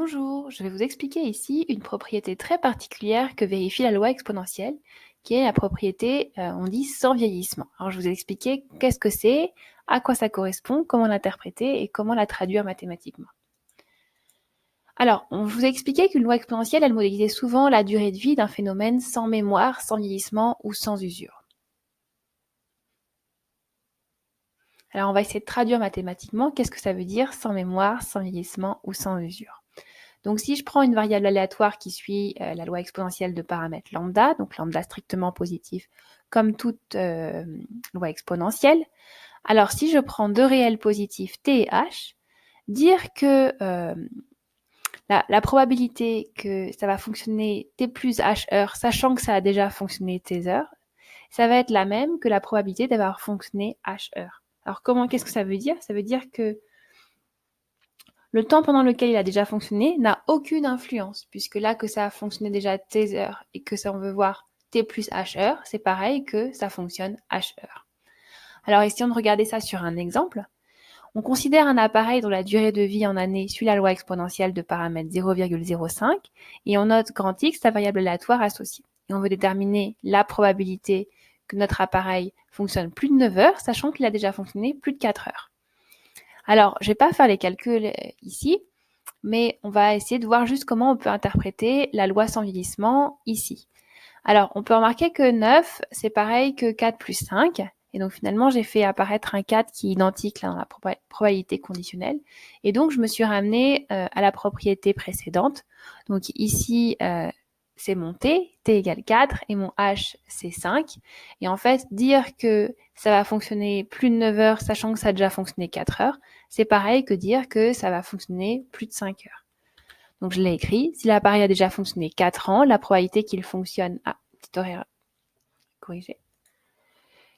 Bonjour, je vais vous expliquer ici une propriété très particulière que vérifie la loi exponentielle, qui est la propriété, on dit sans vieillissement. Alors je vous ai expliqué qu'est-ce que c'est, à quoi ça correspond, comment l'interpréter et comment la traduire mathématiquement. Alors, je vous ai expliqué qu'une loi exponentielle, elle modélisait souvent la durée de vie d'un phénomène sans mémoire, sans vieillissement ou sans usure. Alors on va essayer de traduire mathématiquement qu'est-ce que ça veut dire sans mémoire, sans vieillissement ou sans usure. Donc si je prends une variable aléatoire qui suit la loi exponentielle de paramètres lambda, donc lambda strictement positif, comme toute loi exponentielle, alors si je prends deux réels positifs t et h, dire que la probabilité que ça va fonctionner t plus h heures, sachant que ça a déjà fonctionné t heures, ça va être la même que la probabilité d'avoir fonctionné h heures. Alors qu'est-ce que ça veut dire? Ça veut dire que le temps pendant lequel il a déjà fonctionné n'a aucune influence, puisque là que ça a fonctionné déjà t heures et que ça on veut voir t plus h heures, c'est pareil que ça fonctionne h heures. Alors essayons de regarder ça sur un exemple. On considère un appareil dont la durée de vie en années suit la loi exponentielle de paramètre 0,05 et on note grand X, la variable aléatoire associée. Et on veut déterminer la probabilité que notre appareil fonctionne plus de 9 heures, sachant qu'il a déjà fonctionné plus de 4 heures. Alors, je ne vais pas faire les calculs ici, mais on va essayer de voir juste comment on peut interpréter la loi sans vieillissement ici. Alors, on peut remarquer que 9, c'est pareil que 4 plus 5. Et donc, finalement, j'ai fait apparaître un 4 qui est identique là, dans la probabilité conditionnelle. Et donc, je me suis ramenée à la propriété précédente. Donc, ici, c'est mon t égale 4, et mon h, c'est 5. Et en fait, dire que ça va fonctionner plus de 9 heures, sachant que ça a déjà fonctionné 4 heures, c'est pareil que dire que ça va fonctionner plus de 5 heures. Donc, je l'ai écrit. Si l'appareil a déjà fonctionné 4 ans, la probabilité qu'il fonctionne... Ah, petite erreur corrigée.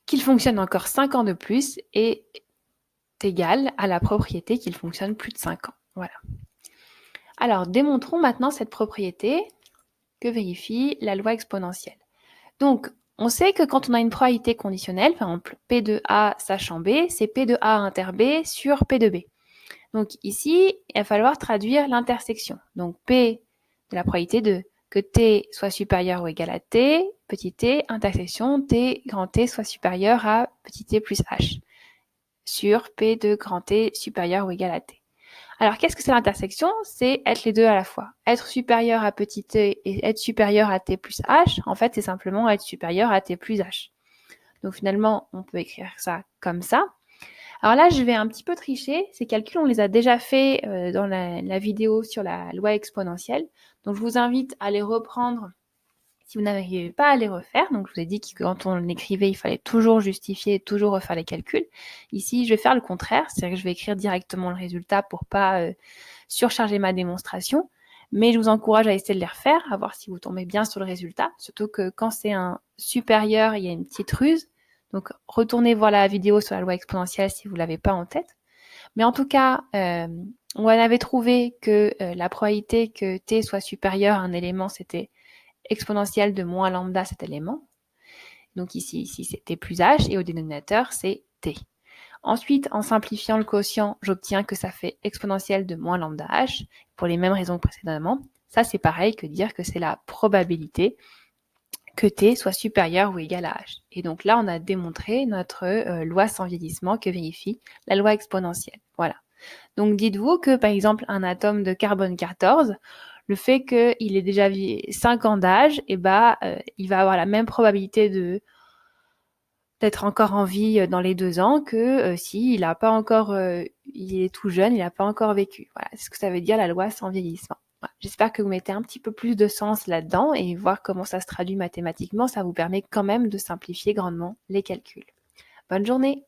Qu'il fonctionne encore 5 ans de plus est égal à la propriété qu'il fonctionne plus de 5 ans. Voilà. Alors, démontrons maintenant cette propriété que vérifie la loi exponentielle. Donc, on sait que quand on a une probabilité conditionnelle, par exemple P de A sachant B, c'est P de A inter B sur P de B. Donc ici, il va falloir traduire l'intersection. Donc P de la probabilité de que T soit supérieur ou égal à T, petit t, intersection T grand T soit supérieur à petit t plus H, sur P de grand T supérieur ou égal à T. Alors, qu'est-ce que c'est l'intersection? C'est être les deux à la fois. Être supérieur à petit t et être supérieur à t plus h, en fait, c'est simplement être supérieur à t plus h. Donc finalement, on peut écrire ça comme ça. Alors là, je vais un petit peu tricher. Ces calculs, on les a déjà faits dans la vidéo sur la loi exponentielle. Donc je vous invite à les reprendre si vous n'arrivez pas à les refaire. Donc je vous ai dit que quand on écrivait, il fallait toujours justifier, toujours refaire les calculs. Ici, je vais faire le contraire, c'est-à-dire que je vais écrire directement le résultat pour pas surcharger ma démonstration. Mais je vous encourage à essayer de les refaire, à voir si vous tombez bien sur le résultat. Surtout que quand c'est un supérieur, il y a une petite ruse. Donc retournez voir la vidéo sur la loi exponentielle si vous ne l'avez pas en tête. Mais en tout cas, on avait trouvé que la probabilité que t soit supérieur à un élément, c'était exponentielle de moins lambda cet élément. Donc ici c'est t plus h, et au dénominateur, c'est t. Ensuite, en simplifiant le quotient, j'obtiens que ça fait exponentielle de moins lambda h, pour les mêmes raisons que précédemment. Ça, c'est pareil que dire que c'est la probabilité que t soit supérieur ou égal à h. Et donc là, on a démontré notre loi sans vieillissement que vérifie la loi exponentielle. Voilà. Donc dites-vous que, par exemple, un atome de carbone 14, le fait qu'il ait déjà 5 ans d'âge, il va avoir la même probabilité d'être encore en vie dans les 2 ans que s'il n'a pas encore, il est tout jeune, il n'a pas encore vécu. Voilà, c'est ce que ça veut dire la loi sans vieillissement. Voilà. J'espère que vous mettez un petit peu plus de sens là-dedans et voir comment ça se traduit mathématiquement, ça vous permet quand même de simplifier grandement les calculs. Bonne journée!